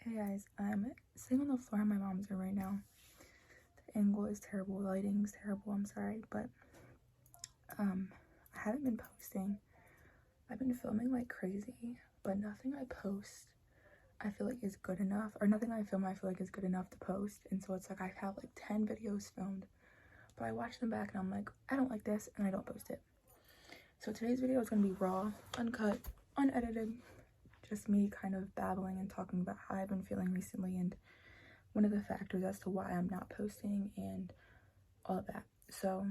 Hey guys, I'm sitting on the floor in my mom's room right now. The angle is terrible, the lighting is terrible, I'm sorry, but I haven't been posting. I've been filming like crazy, but nothing I post I feel like is good enough, or nothing I film I feel like is good enough to post. And so it's like I have like 10 videos filmed, but I watch them back and I'm like, I don't like this, and I don't post it. So today's video is gonna be raw, uncut, unedited, just me kind of babbling and talking about how I've been feeling recently and one of the factors as to why I'm not posting and all of that. So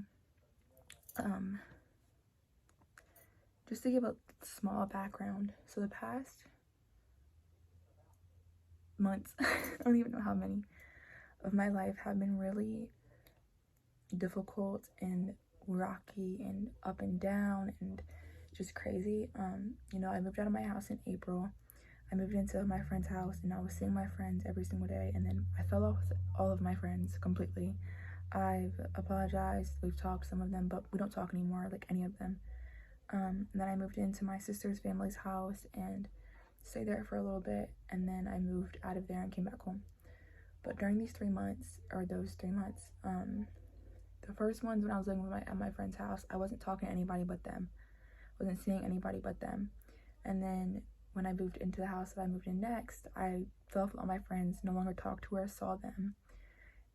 just to give a small background, so the past months I don't even know how many of my life have been really difficult and rocky and up and down and just crazy. You know, I moved out of my house in April. I moved into my friend's house and I was seeing my friends every single day, and then I fell off with all of my friends completely. I've apologized, we've talked, some of them, but we don't talk anymore, like any of them. And then I moved into my sister's family's house and stayed there for a little bit, and then I moved out of there and came back home. But during these 3 months, or those 3 months, the first ones when I was living with at my friend's house, I wasn't talking to anybody but them. Wasn't seeing anybody but them. And then when I moved into the house that I moved in next, I fell off with all my friends, no longer talked to or saw them.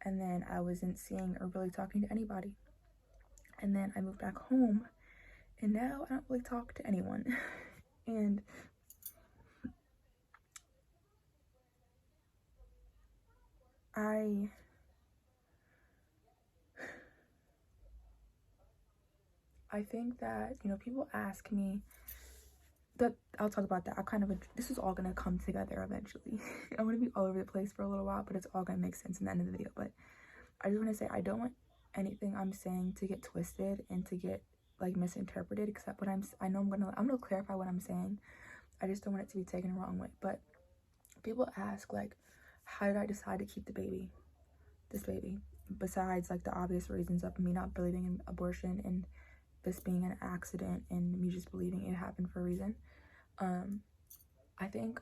And then I wasn't seeing or really talking to anybody. And then I moved back home, and now I don't really talk to anyone. And I think that, you know, people ask me that, I'll talk about that. This is all gonna come together eventually. I'm gonna be all over the place for a little while, but it's all gonna make sense in the end of the video. But I just want to say, I don't want anything I'm saying to get twisted and to get like misinterpreted, except what I'm gonna clarify what I'm saying. I just don't want it to be taken the wrong way. But people ask, like, how did I decide to keep this baby, besides like the obvious reasons of me not believing in abortion and this being an accident and me just believing it happened for a reason. I think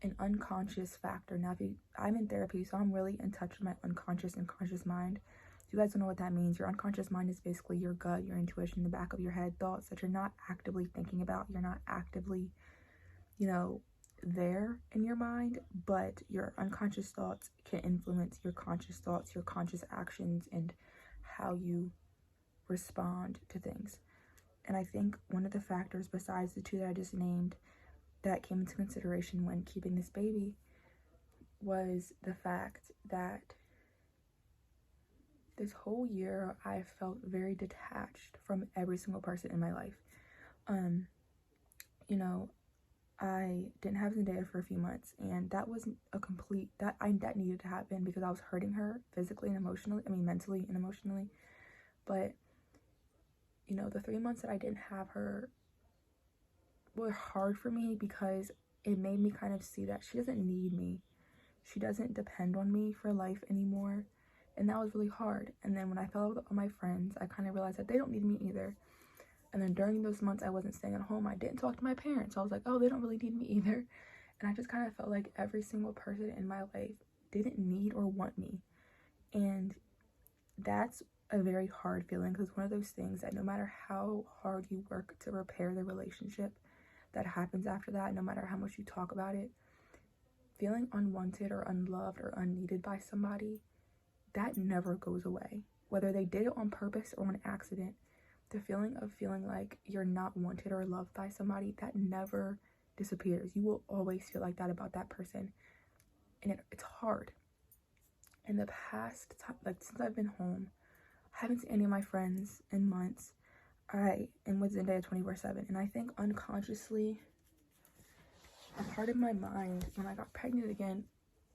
an unconscious factor. Now, I'm in therapy, so I'm really in touch with my unconscious and conscious mind. If you guys don't know what that means, your unconscious mind is basically your gut, your intuition, the back of your head, thoughts that you're not actively thinking about. You're not actively, you know, there in your mind, but your unconscious thoughts can influence your conscious thoughts, your conscious actions, and how you respond to things. And I think one of the factors besides the two that I just named that came into consideration when keeping this baby was the fact that this whole year I felt very detached from every single person in my life. You know, I didn't have Zendaya for a few months, and that wasn't that needed to happen because I was hurting her physically and emotionally. I mean, mentally and emotionally. But you know, the 3 months that I didn't have her were hard for me because it made me kind of see that she doesn't need me. She doesn't depend on me for life anymore. And that was really hard. And then when I fell out with all my friends, I kind of realized that they don't need me either. And then during those months I wasn't staying at home, I didn't talk to my parents. I was like, oh, they don't really need me either. And I just kind of felt like every single person in my life didn't need or want me. And that's a very hard feeling, because it's one of those things that no matter how hard you work to repair the relationship that happens after that, no matter how much you talk about it, feeling unwanted or unloved or unneeded by somebody, that never goes away. Whether they did it on purpose or on accident, the feeling of feeling like you're not wanted or loved by somebody, that never disappears. You will always feel like that about that person. And it's hard. In the past time, like since I've been home, I haven't seen any of my friends in months. I am with Zendaya 24/7, and I think unconsciously, a part of my mind when I got pregnant again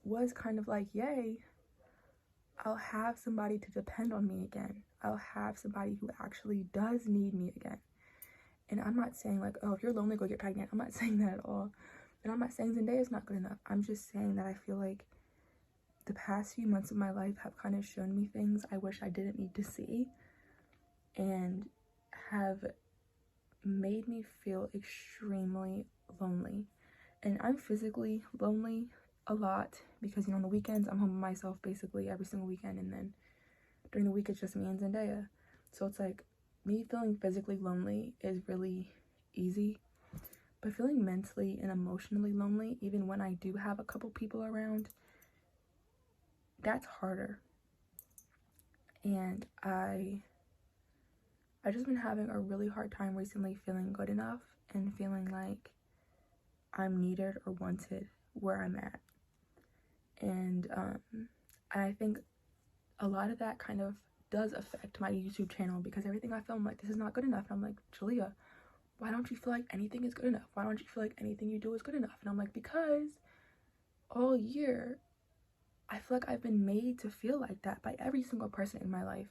was kind of like, yay, I'll have somebody to depend on me again. I'll have somebody who actually does need me again. And I'm not saying like, oh, if you're lonely, go get pregnant. I'm not saying that at all. And I'm not saying Zendaya is not good enough. I'm just saying that I feel like the past few months of my life have kind of shown me things I wish I didn't need to see, and have made me feel extremely lonely. And I'm physically lonely a lot because, you know, on the weekends I'm home by myself basically every single weekend, and then during the week it's just me and Zendaya. So it's like me feeling physically lonely is really easy, but feeling mentally and emotionally lonely, even when I do have a couple people around, that's harder. And I just been having a really hard time recently feeling good enough and feeling like I'm needed or wanted where I'm at. And I think a lot of that kind of does affect my YouTube channel, because everything I film, like, this is not good enough. And I'm like, Julia, why don't you feel like anything is good enough? Why don't you feel like anything you do is good enough? And I'm like, because all year I feel like I've been made to feel like that by every single person in my life.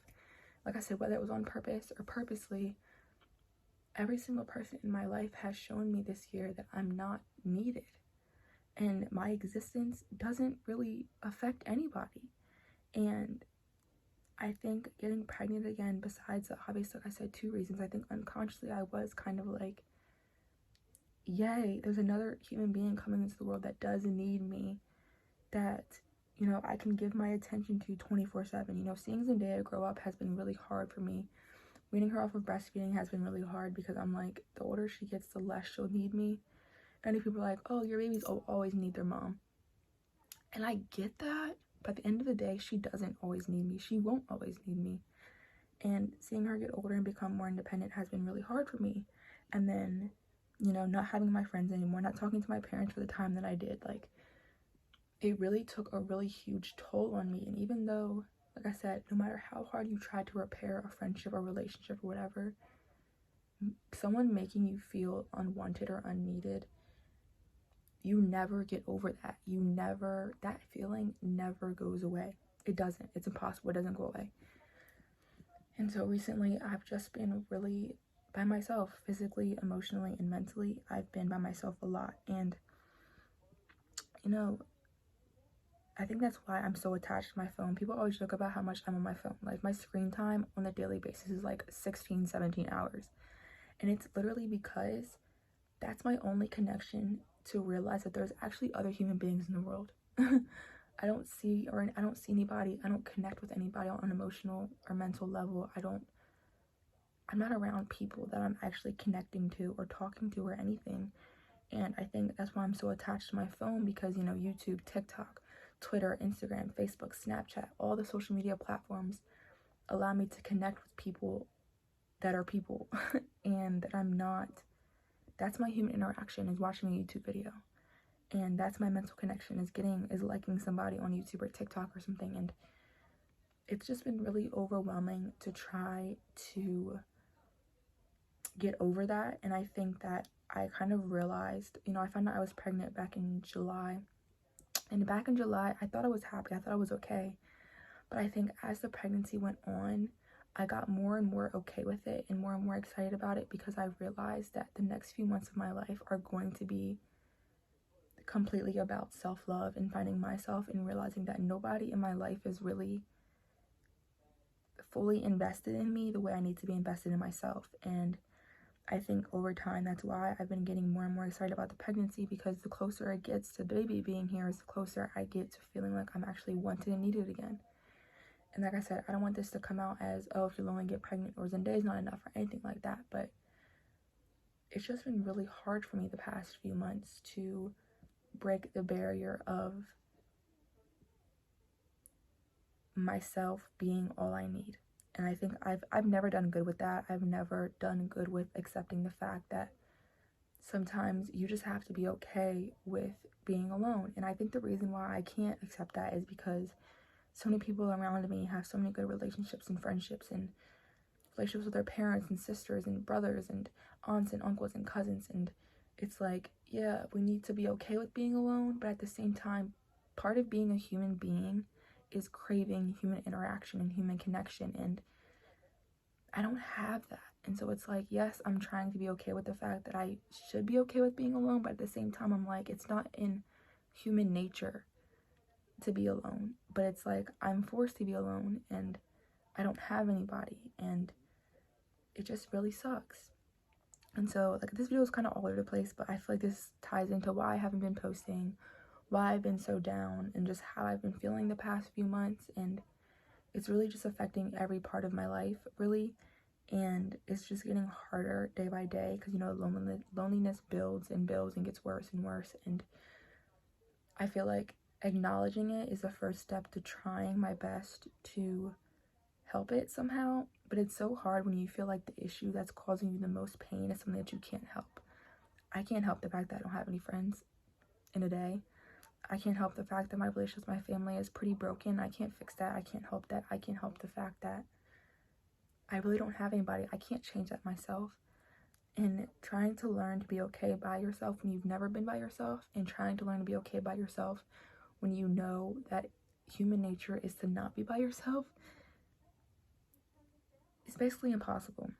Like I said, whether it was on purpose or purposely, every single person in my life has shown me this year that I'm not needed. And my existence doesn't really affect anybody. And I think getting pregnant again, besides the obvious, like I said, 2 reasons, I think unconsciously I was kind of like, yay, there's another human being coming into the world that does need me, that, you know, I can give my attention to 24/7. You know, seeing Zendaya grow up has been really hard for me. Weaning her off of breastfeeding has been really hard, because I'm like, the older she gets, the less she'll need me. And if people are like, oh, your babies always need their mom. And I get that, but at the end of the day, she doesn't always need me. She won't always need me. And seeing her get older and become more independent has been really hard for me. And then, you know, not having my friends anymore, not talking to my parents for the time that I did, like, it really took a really huge toll on me. And even though, like I said, no matter how hard you try to repair a friendship or relationship or whatever, someone making you feel unwanted or unneeded, you never get over that. That feeling never goes away. It doesn't. It's impossible. It doesn't go away. And so recently I've just been really by myself, physically, emotionally, and mentally. I've been by myself a lot. And, you know, I think that's why I'm so attached to my phone. People always joke about how much I'm on my phone. Like, my screen time on a daily basis is like 16, 17 hours. And it's literally because that's my only connection to realize that there's actually other human beings in the world. I don't see anybody. I don't connect with anybody on an emotional or mental level. I'm not around people that I'm actually connecting to or talking to or anything. And I think that's why I'm so attached to my phone, because, you know, YouTube, TikTok, Twitter, Instagram, Facebook, Snapchat, all the social media platforms allow me to connect with people that are people and that I'm not. That's my human interaction, is watching a YouTube video. And that's my mental connection, is liking somebody on YouTube or TikTok or something. And it's just been really overwhelming to try to get over that. And I think that I kind of realized, you know, I found out I was pregnant back in July. And back in July, I thought I was happy. I thought I was okay. But I think as the pregnancy went on, I got more and more okay with it and more excited about it, because I realized that the next few months of my life are going to be completely about self-love and finding myself, and realizing that nobody in my life is really fully invested in me the way I need to be invested in myself. And I think over time, that's why I've been getting more and more excited about the pregnancy, because the closer it gets to the baby being here, is the closer I get to feeling like I'm actually wanted and needed again. And like I said, I don't want this to come out as, oh, if you'll only get pregnant or Zendaya's not enough or anything like that. But it's just been really hard for me the past few months to break the barrier of myself being all I need. And I think I've never done good with that. I've never done good with accepting the fact that sometimes you just have to be okay with being alone. And I think the reason why I can't accept that is because so many people around me have so many good relationships and friendships and relationships with their parents and sisters and brothers and aunts and uncles and cousins. And it's like, yeah, we need to be okay with being alone, but at the same time, part of being a human being is craving human interaction and human connection, and I don't have that. And so it's like, yes, I'm trying to be okay with the fact that I should be okay with being alone, but at the same time, I'm like, it's not in human nature to be alone. But it's like, I'm forced to be alone, and I don't have anybody, and it just really sucks. And so, like, this video is kind of all over the place, but I feel like this ties into why I haven't been posting, why I've been so down and just how I've been feeling the past few months. And it's really just affecting every part of my life, really. And it's just getting harder day by day because, you know, loneliness builds and builds and gets worse and worse. And I feel like acknowledging it is the first step to trying my best to help it somehow. But it's so hard when you feel like the issue that's causing you the most pain is something that you can't help. I can't help the fact that I don't have any friends in a day. I can't help the fact that my relationship with my family is pretty broken. I can't fix that. I can't help that. I can't help the fact that I really don't have anybody. I can't change that myself. And trying to learn to be okay by yourself when you've never been by yourself, and trying to learn to be okay by yourself when you know that human nature is to not be by yourself, it's basically impossible.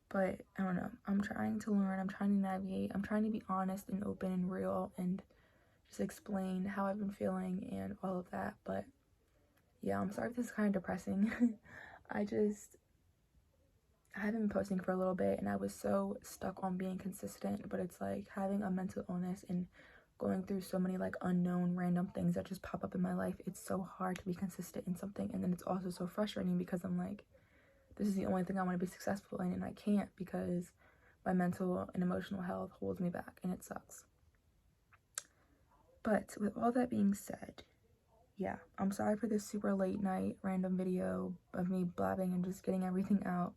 But I don't know. I'm trying to learn. I'm trying to navigate. I'm trying to be honest and open and real and just explain how I've been feeling and all of that. But yeah, I'm sorry if this is kind of depressing. I haven't been posting for a little bit and I was so stuck on being consistent, but it's like having a mental illness and going through so many like unknown random things that just pop up in my life. It's so hard to be consistent in something, and then it's also so frustrating because I'm like, this is the only thing I want to be successful in, and I can't because my mental and emotional health holds me back, and it sucks. But with all that being said, yeah, I'm sorry for this super late night random video of me blabbing and just getting everything out.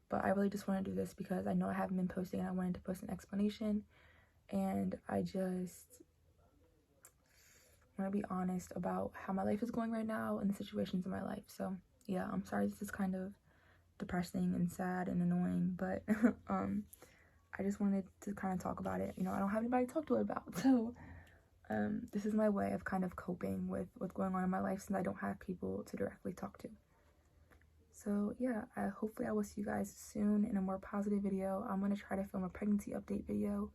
But I really just want to do this because I know I haven't been posting and I wanted to post an explanation. And I just want to be honest about how my life is going right now and the situations in my life. So yeah, I'm sorry this is kind of depressing and sad and annoying, but I just wanted to kind of talk about it. You know, I don't have anybody to talk to it about, so this is my way of kind of coping with what's going on in my life since I don't have people to directly talk to. So yeah, hopefully I will see you guys soon in a more positive video. I'm going to try to film a pregnancy update video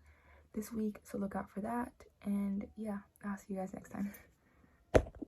this week, so look out for that. And yeah, I'll see you guys next time.